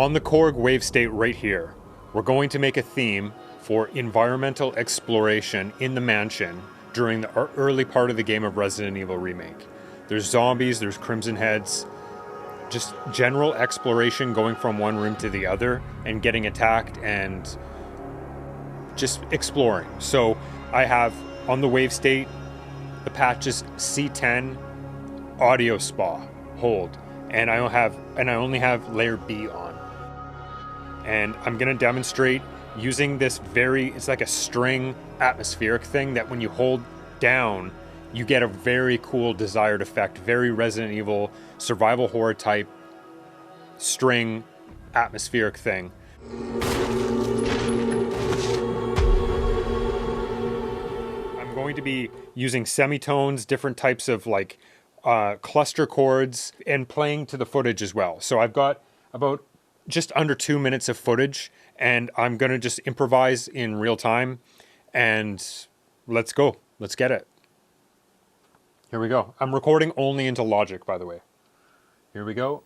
on the Korg wave state right here, we're going to make a theme for environmental exploration in the mansion during the early part of the game of Resident Evil Remake. There's zombies, there's Crimson Heads, just general exploration going from one room to the other and getting attacked and just exploring. So I have on the wave state, the patch is C10 audio spa hold, and I only have layer B on. And I'm gonna demonstrate using this it's like a string atmospheric thing that when you hold down, you get a very cool desired effect, very Resident Evil survival horror type string atmospheric thing. I'm going to be using semitones, different types of like cluster chords, and playing to the footage as well. So I've got about just under 2 minutes of footage, and I'm gonna just improvise in real time, and let's go. Let's get it. Here we go. I'm recording only into Logic, by the way. Here we go.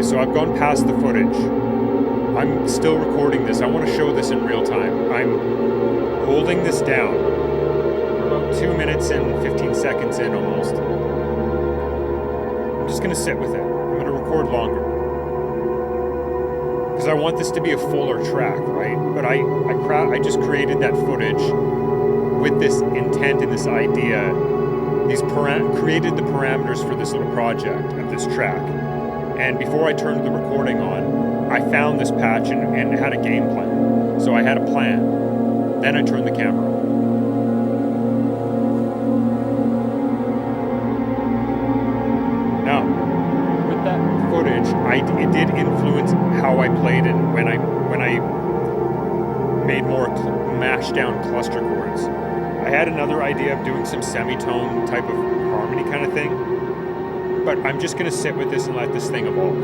So I've gone past the footage. I'm still recording this. I want to show this in real time. I'm holding this down. We're about 2 minutes and 15 seconds in almost. I'm just going to sit with it. I'm going to record longer. Because I want this to be a fuller track, right? But I just created that footage with this intent and this idea. Created the parameters for this little project of this track. And before I turned the recording on, I found this patch and had a game plan. So I had a plan. Then I turned the camera on. Now, with that footage, it did influence how I played it when I made more mashed down cluster chords. I had another idea of doing some semitone type of harmony kind of thing. But I'm just going to sit with this and let this thing evolve.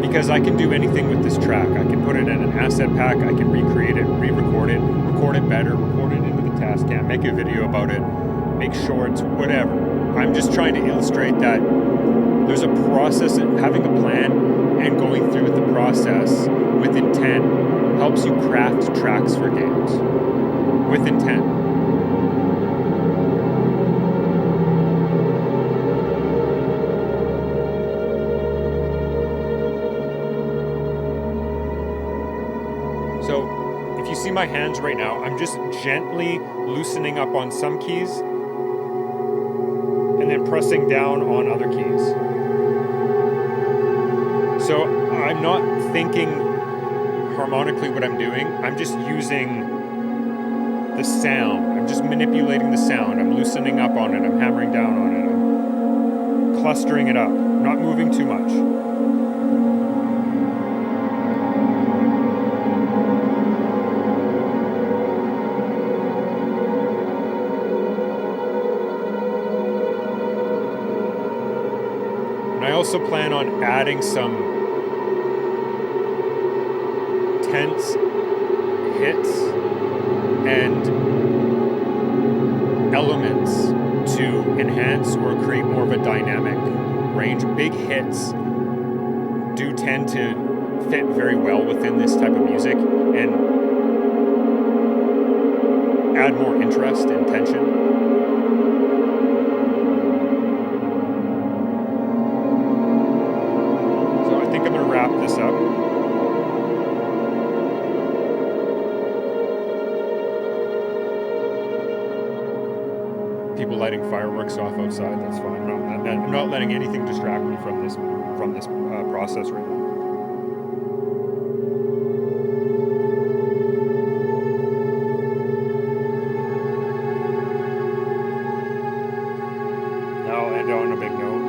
Because I can do anything with this track. I can put it in an asset pack, I can recreate it, re-record it, record it better, record it into the Tascam, make a video about it, make shorts, whatever. I'm just trying to illustrate that there's a process, and having a plan and going through with the process with intent helps you craft tracks for games. With intent. So if you see my hands right now, I'm just gently loosening up on some keys and then pressing down on other keys. So I'm not thinking harmonically what I'm doing. I'm just using the sound. I'm just manipulating the sound. I'm loosening up on it. I'm hammering down on it. I'm clustering it up, not moving too much. And I also plan on adding some tense hits and elements to enhance or create more of a dynamic range. Big hits do tend to fit very well within this type of music and add more interest and tension. So I think I'm going to wrap this up. People lighting fireworks off outside, that's fine. I'm not letting anything distract me from this process right now. Now I'll end on a big note.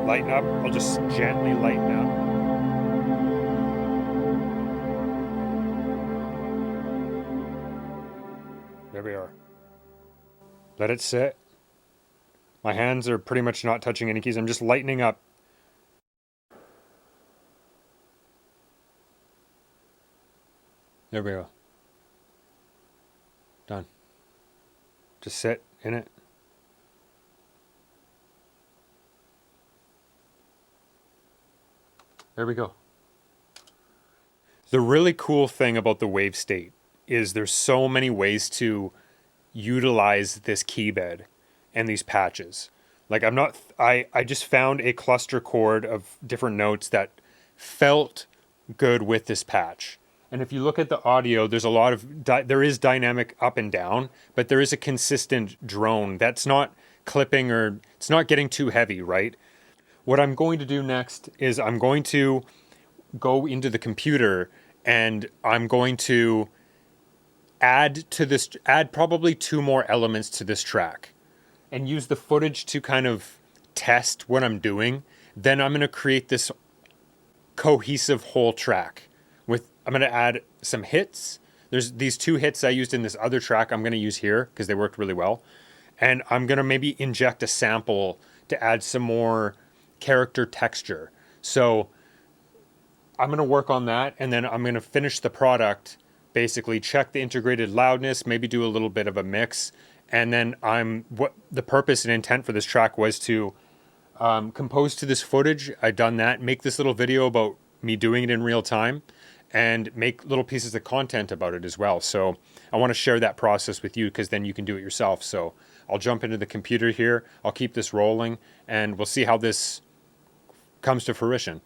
Lighten up. I'll just gently lighten up. There we are. Let it sit. My hands are pretty much not touching any keys. I'm just lightening up. There we go. Done. Just sit in it. There we go. The really cool thing about the wave state is there's so many ways to utilize this key bed and these patches. Like I just found a cluster chord of different notes that felt good with this patch. And if you look at the audio, there's a lot of, there is dynamic up and down, but there is a consistent drone. That's not clipping or it's not getting too heavy, right? What I'm going to do next is I'm going to go into the computer and I'm going to add probably 2 more elements to this track and use the footage to kind of test what I'm doing. Then I'm going to create this cohesive whole track I'm going to add some hits. There's these 2 hits I used in this other track I'm going to use here because they worked really well. And I'm going to maybe inject a sample to add some more character texture. So I'm going to work on that and then I'm going to finish the product, basically check the integrated loudness, maybe do a little bit of a mix. And then what the purpose and intent for this track was to compose to this footage. I've done that, make this little video about me doing it in real time and make little pieces of content about it as well. So I want to share that process with you because then you can do it yourself. So I'll jump into the computer here. I'll keep this rolling and we'll see how this comes to fruition.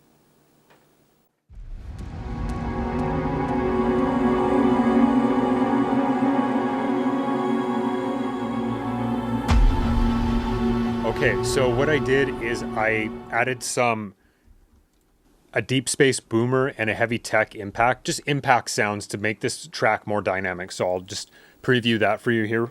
Okay, so what I did is I added a deep space boomer and a heavy tech impact, just impact sounds to make this track more dynamic. So I'll just preview that for you here.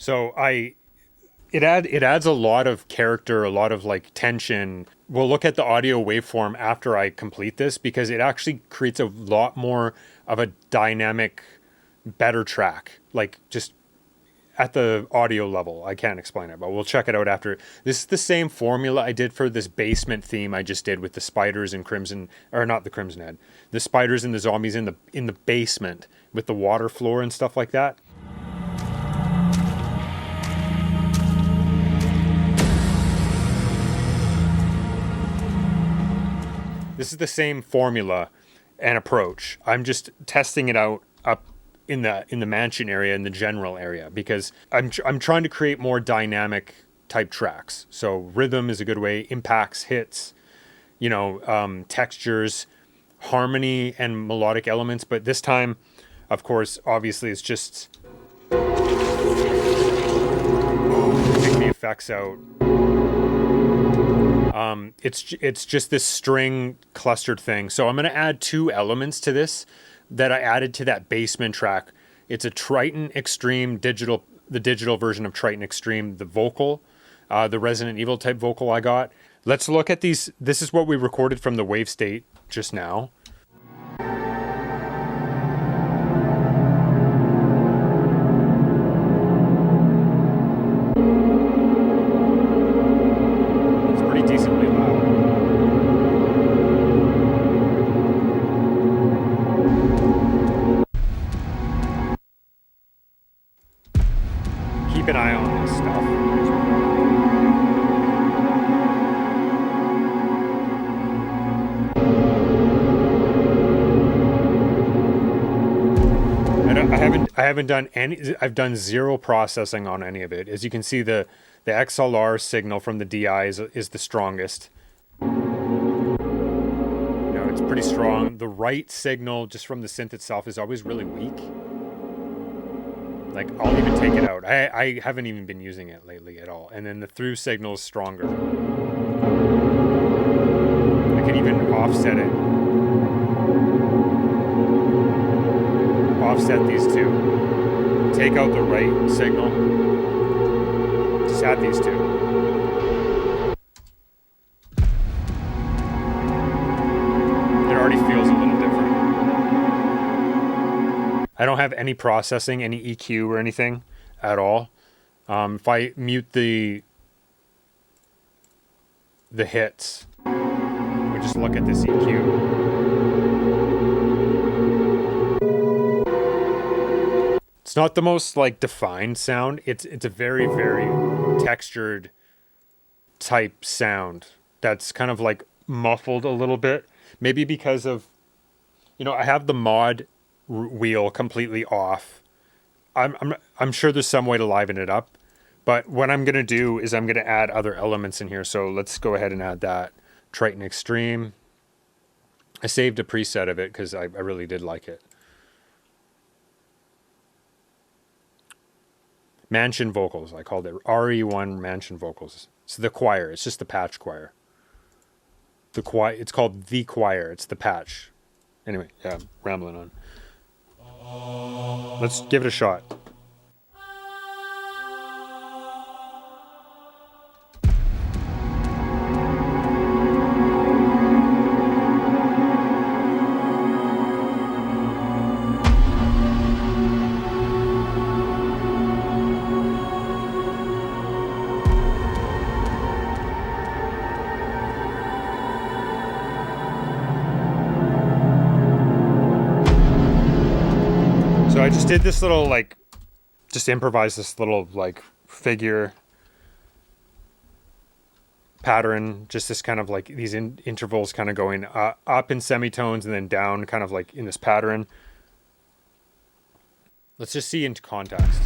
So it adds a lot of character, a lot of like tension. We'll look at the audio waveform after I complete this because it actually creates a lot more of a dynamic, better track. Like just at the audio level. I can't explain it, but we'll check it out after. This is the same formula I did for this basement theme I just did with the spiders and Crimson, or not the Crimson Head, the spiders and the zombies in the basement with the water floor and stuff like that. This is the same formula and approach. I'm just testing it out up in the mansion area, in the general area, because I'm trying to create more dynamic type tracks. So rhythm is a good way, impacts, hits, textures, harmony, and melodic elements. But this time, of course, obviously, it's just take the effects out. It's just this string clustered thing. So I'm going to add 2 elements to this that I added to that basement track. It's a Triton Extreme the digital version of Triton Extreme, the vocal, the Resident Evil type vocal I got. Let's look at these. This is what we recorded from the wave state just now. It's pretty decently loud. Keep an eye on this stuff. I haven't done any. I've done 0 processing on any of it. As you can see, the XLR signal from the DI is the strongest. It's pretty strong. The right signal just from the synth itself is always really weak. Like, I'll even take it out. I haven't even been using it lately at all. And then the through signal is stronger. I can even offset it. Offset these 2. Take out the right signal. Just add these 2. It already feels a little different. I don't have any processing, any EQ or anything at all. If I mute the hits, we just look at this EQ. It's not the most defined sound. It's a very, very textured type sound that's kind of muffled a little bit. Maybe because of, I have the mod wheel completely off. I'm sure there's some way to liven it up, but what I'm gonna do is I'm gonna add other elements in here. So let's go ahead and add that Triton Extreme. I saved a preset of it because I really did like it. Mansion vocals, I called it RE1 mansion vocals. It's the choir. It's just the patch choir. The choir. It's called the choir. It's the patch. Anyway, yeah, I'm rambling on. Let's give it a shot. So I just did this little just improvised this little figure pattern, just this kind of these intervals kind of going up in semitones and then down kind of in this pattern. Let's just see into context.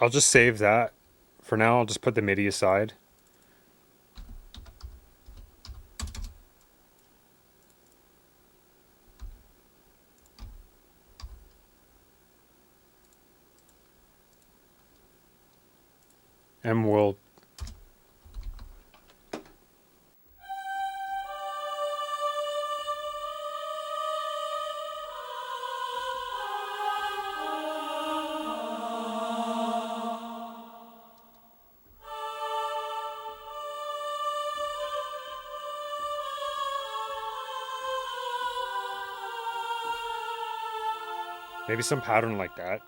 I'll just save that. For now, I'll just put the MIDI aside. And we'll Maybe some pattern like that.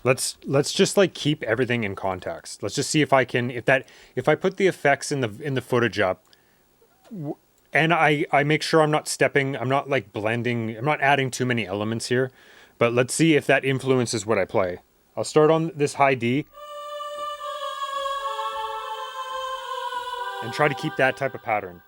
Let's just like keep everything in context. Let's just see if I can if I put the effects in the footage up, and I make sure I'm not like blending, I'm not adding too many elements here, but let's see if that influences what I play. I'll start on this high D and try to keep that type of pattern.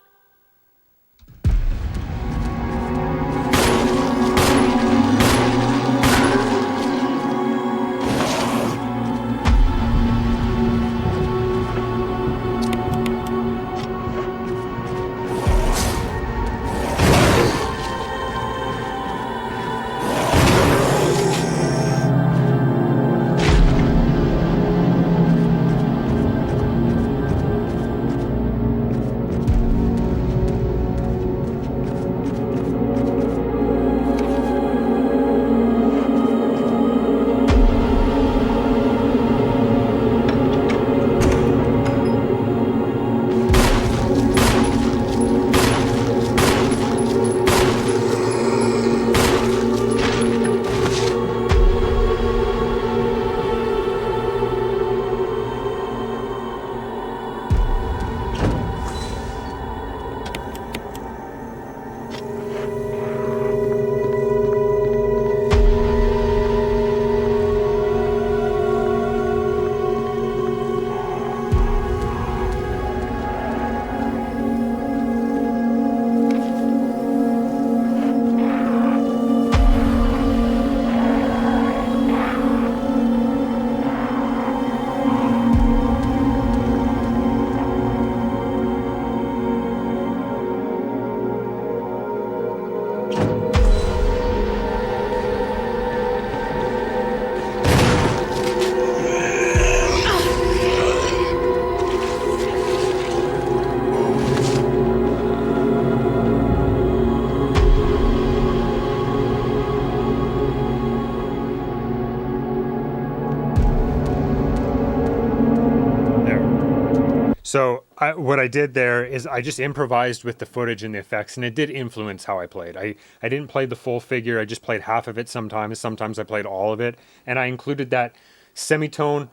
So what I did there is I just improvised with the footage and the effects, and it did influence how I played. I didn't play the full figure. I just played half of it sometimes. Sometimes I played all of it. And I included that semitone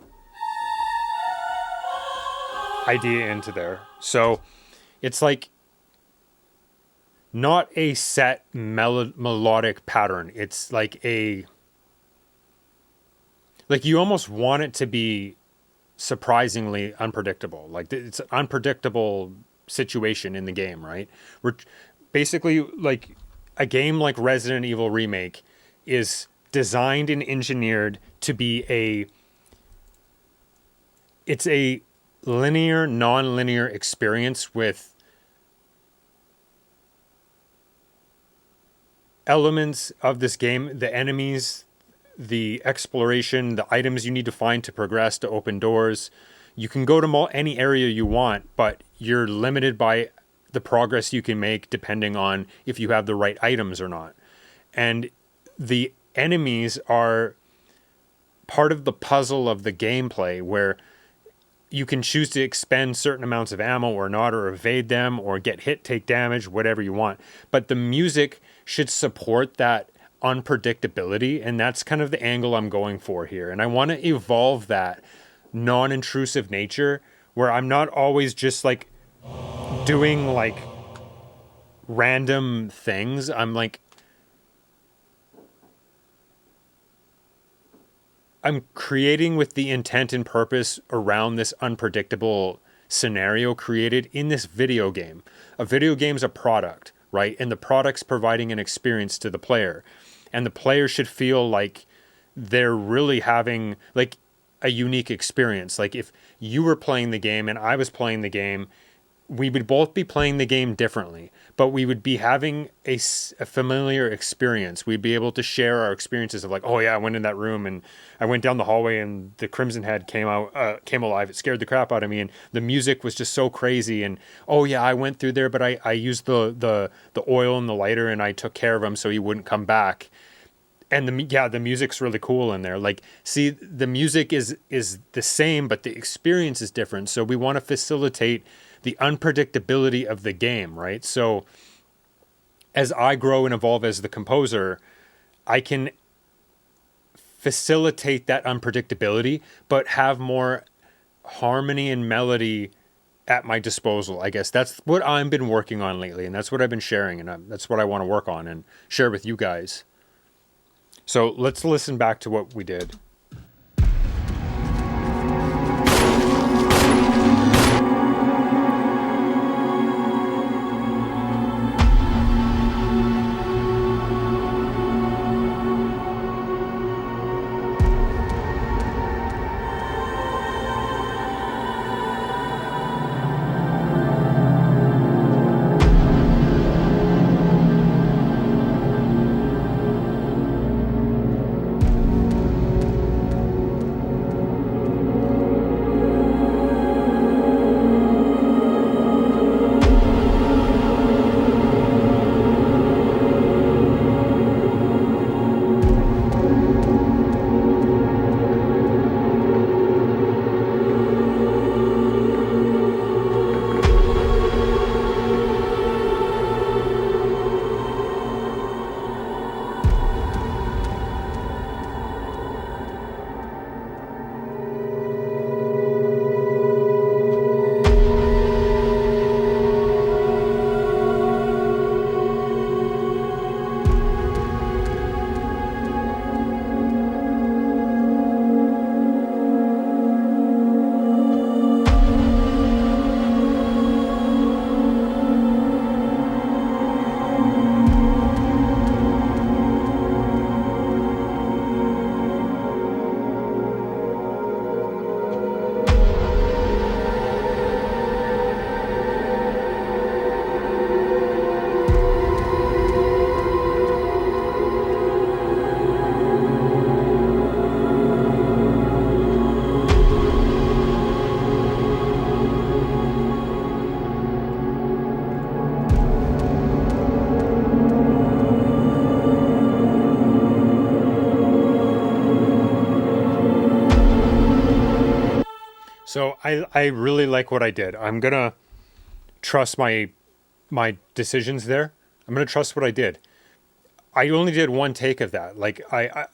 idea into there. So it's like not a set melodic pattern. It's like you almost want it to be surprisingly unpredictable. Like it's an unpredictable situation in the game, right? We're basically like a game like Resident Evil Remake is designed and engineered to be it's a linear, non-linear experience with elements of this game, the enemies, the exploration, the items you need to find to progress, to open doors. You can go to any area you want, but you're limited by the progress you can make depending on if you have the right items or not. And the enemies are part of the puzzle of the gameplay, where you can choose to expend certain amounts of ammo or not, or evade them, or get hit, take damage, whatever you want. But the music should support that unpredictability, and that's kind of the angle I'm going for here. And I want to evolve that non-intrusive nature, where I'm not always just like doing like random things. I'm creating with the intent and purpose around this unpredictable scenario created in this video game. A video game's a product, right? And the product's providing an experience to the player. And the player should feel like they're really having like a unique experience. Like if you were playing the game and I was playing the game, we would both be playing the game differently, but we would be having a familiar experience. We'd be able to share our experiences of like, oh yeah, I went in that room and I went down the hallway and the Crimson Head came alive. It scared the crap out of me, and the music was just so crazy. And oh yeah, I went through there, but I used the oil and the lighter and I took care of him so he wouldn't come back. And the music's really cool in there. Like, see, the music is the same, but the experience is different. So we want to facilitate the unpredictability of the game, right? So as I grow and evolve as the composer, I can facilitate that unpredictability, but have more harmony and melody at my disposal. I guess that's what I've been working on lately, and that's what I've been sharing, and that's what I want to work on and share with you guys. So let's listen back to what we did. So I really like what I did. I'm gonna trust my decisions there. I'm gonna trust what I did. I only did one take of that. Like I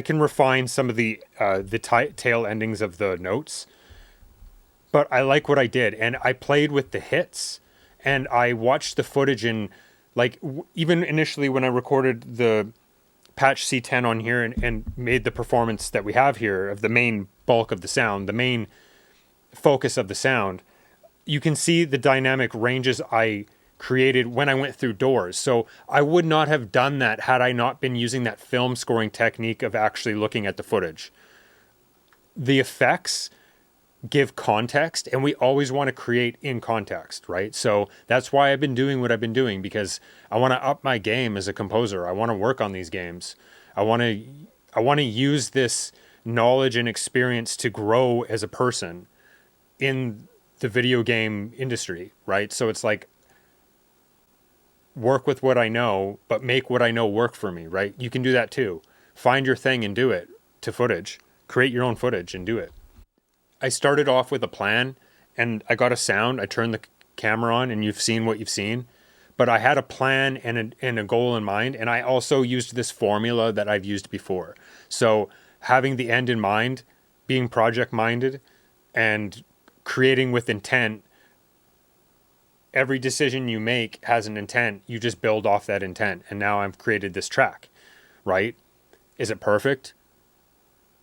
can refine some of the tail endings of the notes, but I like what I did, and I played with the hits, and I watched the footage, and like even initially when I recorded the patch C10 on here and made the performance that we have here of the main bulk of the sound, the main focus of the sound, you can see the dynamic ranges I created when I went through doors. So I would not have done that had I not been using that film scoring technique of actually looking at the footage. The effects give context, and we always want to create in context, right? So that's why I've been doing what I've been doing, because I want to up my game as a composer. I want to work on these games. I want to use this knowledge and experience to grow as a person in the video game industry, right? So it's like, work with what I know, but make what I know work for me, right? You can do that too. Find your thing and do it to footage. Create your own footage and do it. I started off with a plan, and I got a sound. I turned the camera on, and you've seen what you've seen. But I had a plan and a goal in mind, and I also used this formula that I've used before. So having the end in mind, being project-minded, and creating with intent. Every decision you make has an intent. You just build off that intent. And now I've created this track, right? Is it perfect?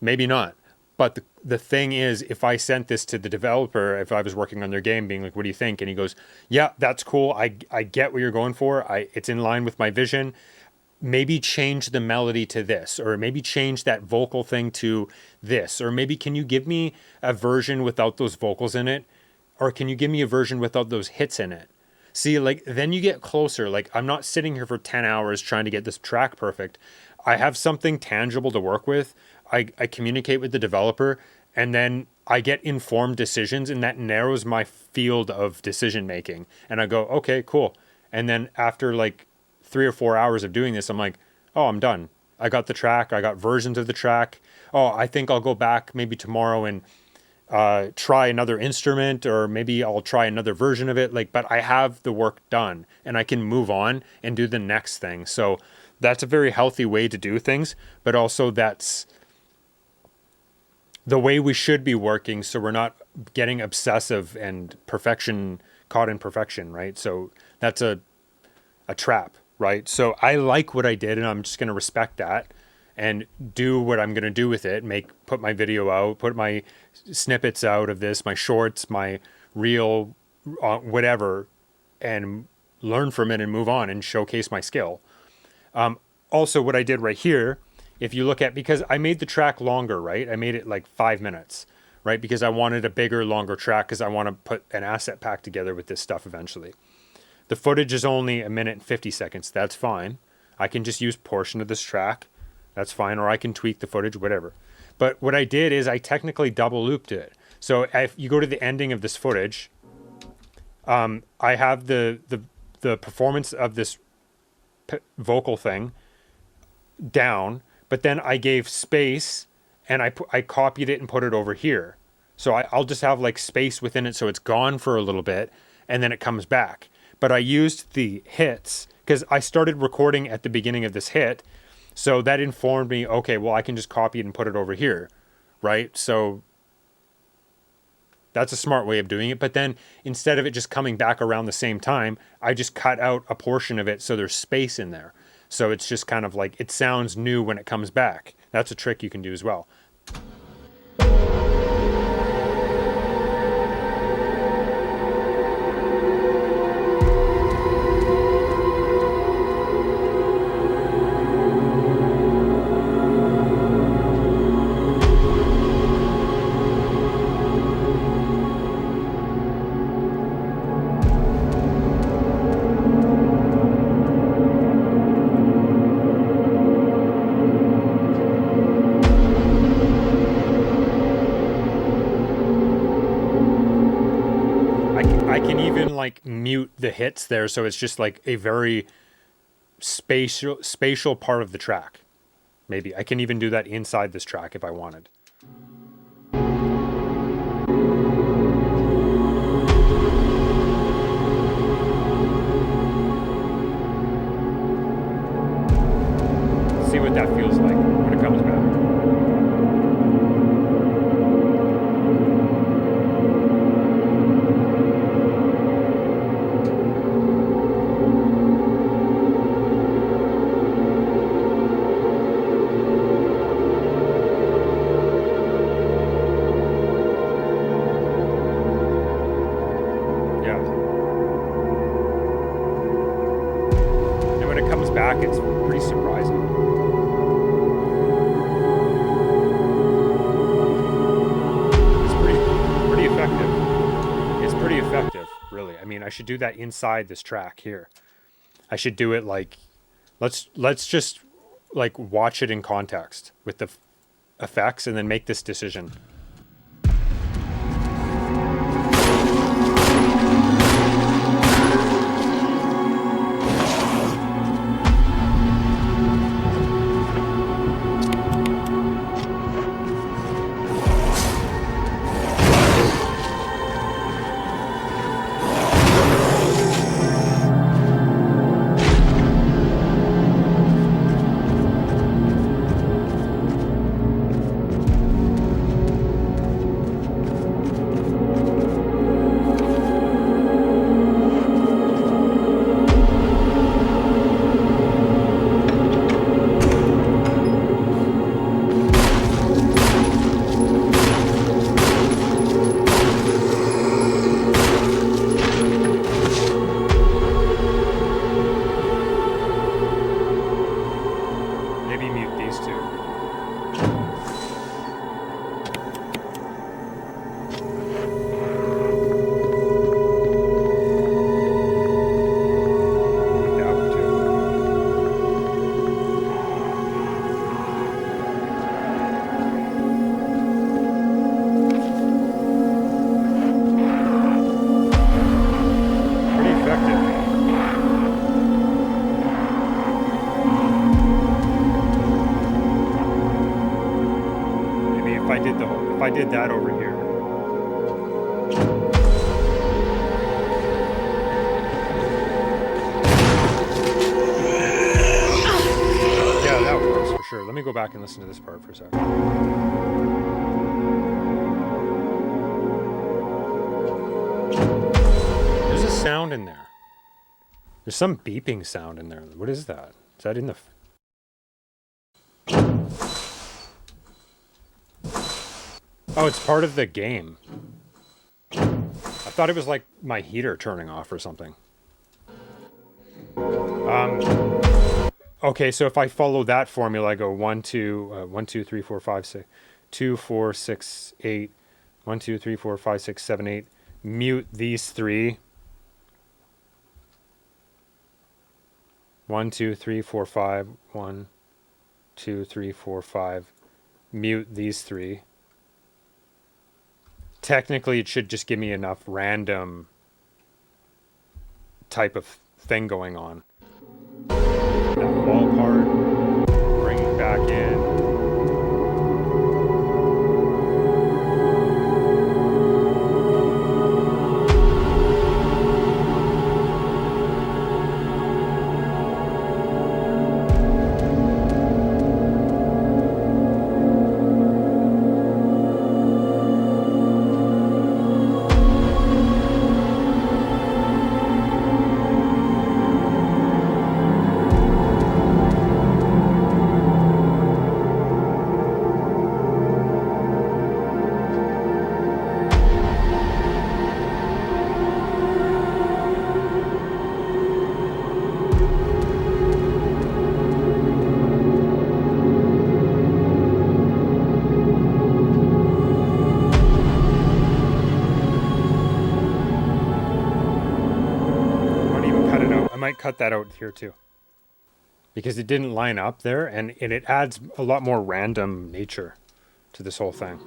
Maybe not. But the thing is, if I sent this to the developer, if I was working on their game, being like, what do you think? And he goes, yeah, that's cool. I get what you're going for. It's in line with my vision. Maybe change the melody to this, or maybe change that vocal thing to this, or maybe can you give me a version without those vocals in it? Or can you give me a version without those hits in it? See, like, then you get closer. Like, I'm not sitting here for 10 hours trying to get this track perfect. I have something tangible to work with. I communicate with the developer, and then I get informed decisions, and that narrows my field of decision making. And I go, okay, cool. And then after like 3 or 4 hours of doing this, I'm like, oh, I'm done. I got the track. I got versions of the track. Oh, I think I'll go back maybe tomorrow and try another instrument, or maybe I'll try another version of it. Like, but I have the work done, and I can move on and do the next thing. So that's a very healthy way to do things, but also that's the way we should be working, so we're not getting obsessive and caught in perfection, right? So that's a trap, right? So I like what I did, and I'm just going to respect that and do what I'm going to do with it. Put my video out, put my snippets out of this, my shorts, my reel, whatever, and learn from it and move on and showcase my skill. Also, what I did right here, if you look at, because I made the track longer, right? I made it like 5 minutes, right? Because I wanted a bigger, longer track because I want to put an asset pack together with this stuff eventually. The footage is only 1 minute and 50 seconds. That's fine. I can just use portion of this track. That's fine. Or I can tweak the footage, whatever. But what I did is I technically double looped it. So if you go to the ending of this footage, I have the performance of this vocal thing down, but then I gave space and I copied it and put it over here. So I'll just have like space within it, so it's gone for a little bit and then it comes back. But I used the hits because I started recording at the beginning of this hit, so that informed me, okay, well, I can just copy it and put it over here, right? So that's a smart way of doing it. But then instead of it just coming back around the same time, I just cut out a portion of it so there's space in there. So it's just kind of like, it sounds new when it comes back. That's a trick you can do as well. I can even like mute the hits there, so it's just like a very spatial part of the track. Maybe I can even do that inside this track if I wanted. See what that feels like when it comes back. Back, it's pretty surprising. It's pretty effective. It's pretty effective, really. I mean, I should do that inside this track here. I should do it like, let's just like watch it in context with the effects and then make this decision. If I did that over here. Yeah, that works for sure. Let me go back and listen to this part for a second. sound in there? There's some beeping sound in there. What is that? Is that in the... Oh, it's part of the game. I thought it was like my heater turning off or something. Okay, so if I follow that formula, I go 1, 2, 3, 4, 5, 6, 2, 4, 6, 8, 1, 2, 3, 4, 5, 6, 7, 8. Mute these three. 1, 2, 3, 4, 5. 1, 2, 3, 4, 5. Mute these three. Technically, it should just give me enough random type of thing going on. That wall part, bring it back in. Cut that out here too, because it didn't line up there, and it adds a lot more random nature to this whole thing.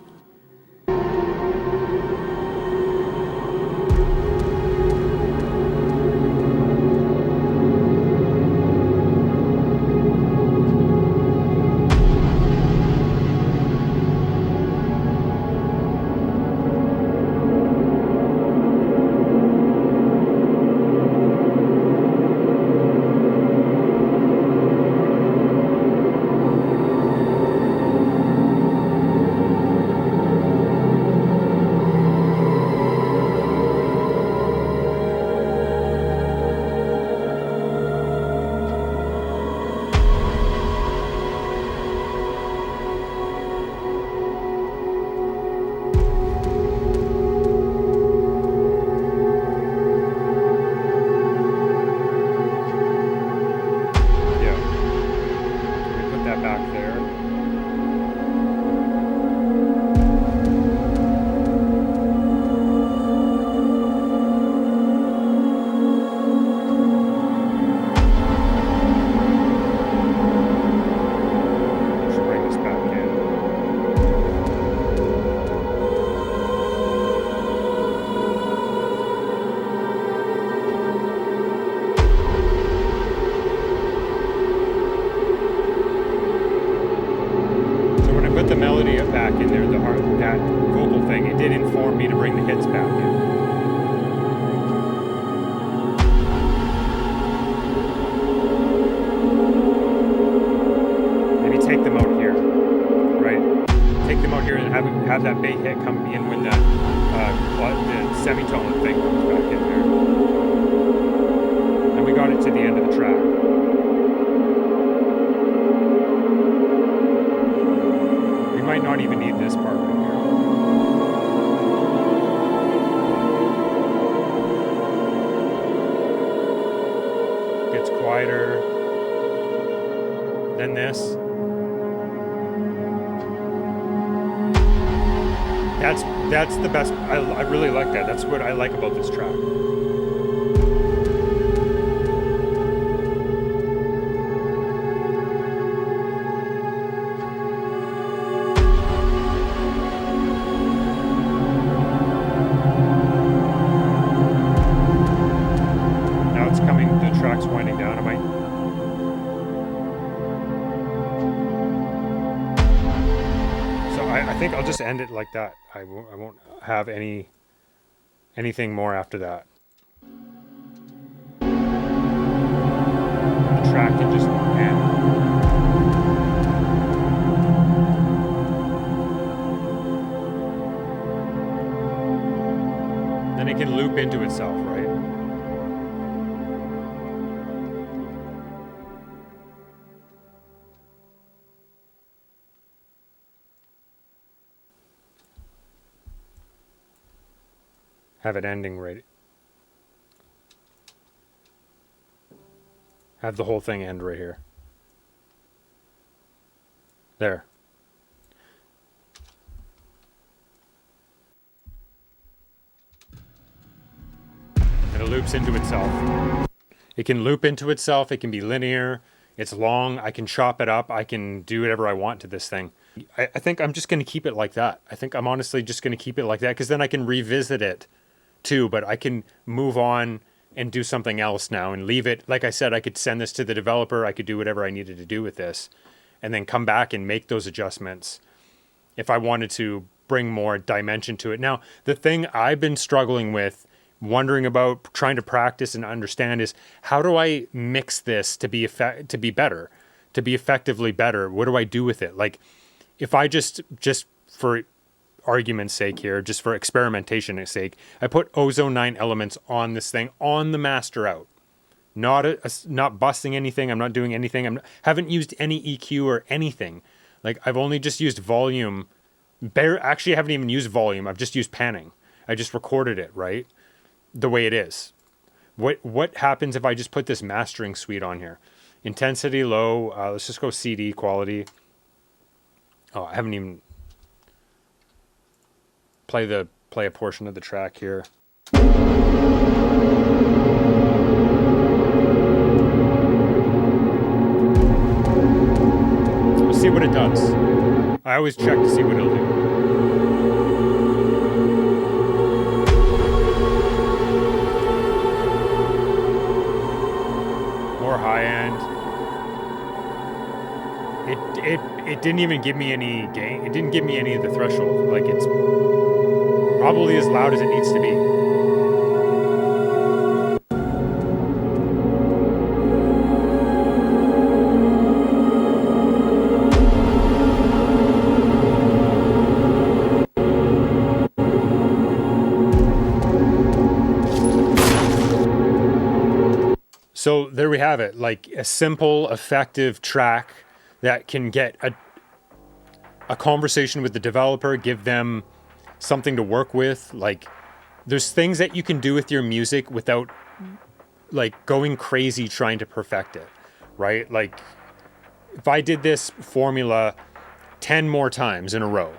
The melody back in there, that vocal thing, it did inform me to bring the hits back in. Maybe take them out here, right? Take them out here and have that bass hit come in when the semitone thing comes back in there. And we got it to the end of the track. Might not even need this part right here. Gets quieter than this. That's the best. I really like that. That's what I like about this track. Winding down, so I think I'll just end it like that. I won't have anything more after that. The track can just end. Then it can loop into itself, right? Have it ending right. Have the whole thing end right here. There. And it loops into itself. It can loop into itself. It can be linear. It's long. I can chop it up. I can do whatever I want to this thing. I think I'm just going to keep it like that. I think I'm honestly just going to keep it like that because then I can revisit it too. But I can move on and do something else now and leave it. Like I said, I could send this to the developer. I could do whatever I needed to do with this and then come back and make those adjustments if I wanted to bring more dimension to it. Now, the thing I've been struggling with, wondering about, trying to practice and understand is how do I mix this to be better, to be effectively better? What do I do with it? Like if I just for argument's sake here, just for experimentation's sake, I put Ozone 9 elements on this thing, on the master out. Not busting anything. I'm not doing anything. Haven't used any EQ or anything. Like I've only just used volume. Actually, I haven't even used volume. I've just used panning. I just recorded it, right? The way it is. What happens if I just put this mastering suite on here? Intensity low. Let's just go CD quality. Oh, I haven't even play a portion of the track here. Let's see what it does. I always check to see what it'll do. More high end. It didn't even give me any gain. It didn't give me any of the threshold. Like it's probably as loud as it needs to be. So there we have it, like a simple, effective track that can get a conversation with the developer, give them something to work with. Like there's things that you can do with your music without like going crazy trying to perfect it, right? Like if I did this formula 10 more times in a row,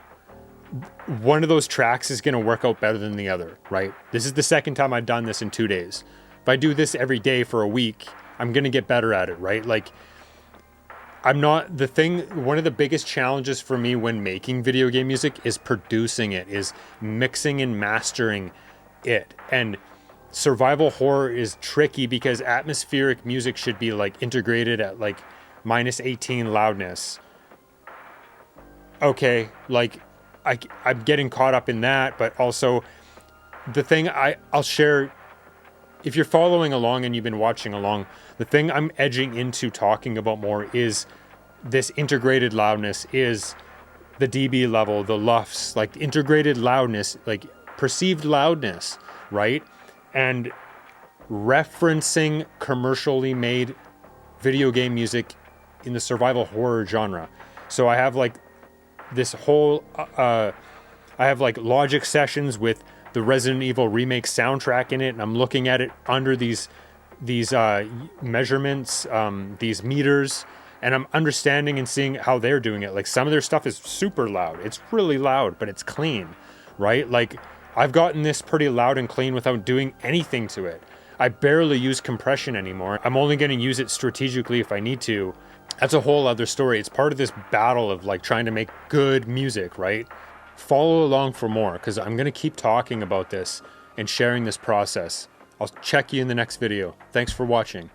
one of those tracks is going to work out better than the other, right? This is the second time I've done this in 2 days. If I do this every day for a week, I'm going to get better at it, right? Like one of the biggest challenges for me when making video game music is producing it, is mixing and mastering it. And survival horror is tricky because atmospheric music should be like integrated at like -18 loudness. Okay, like I'm getting caught up in that, but also the thing I'll share, if you're following along and you've been watching along, the thing I'm edging into talking about more is this integrated loudness, is the dB level, the LUFS, like integrated loudness, like perceived loudness, right? And referencing commercially made video game music in the survival horror genre. So I have like this whole, I have like Logic sessions with the Resident Evil Remake soundtrack in it, and I'm looking at it under these measurements, these meters, and I'm understanding and seeing how they're doing it. Like some of their stuff is super loud. It's really loud, but it's clean, right? Like I've gotten this pretty loud and clean without doing anything to it. I barely use compression anymore. I'm only going to use it strategically if I need to. That's a whole other story. It's part of this battle of like trying to make good music, right? Follow along for more because I'm going to keep talking about this and sharing this process. I'll check you in the next video. Thanks for watching.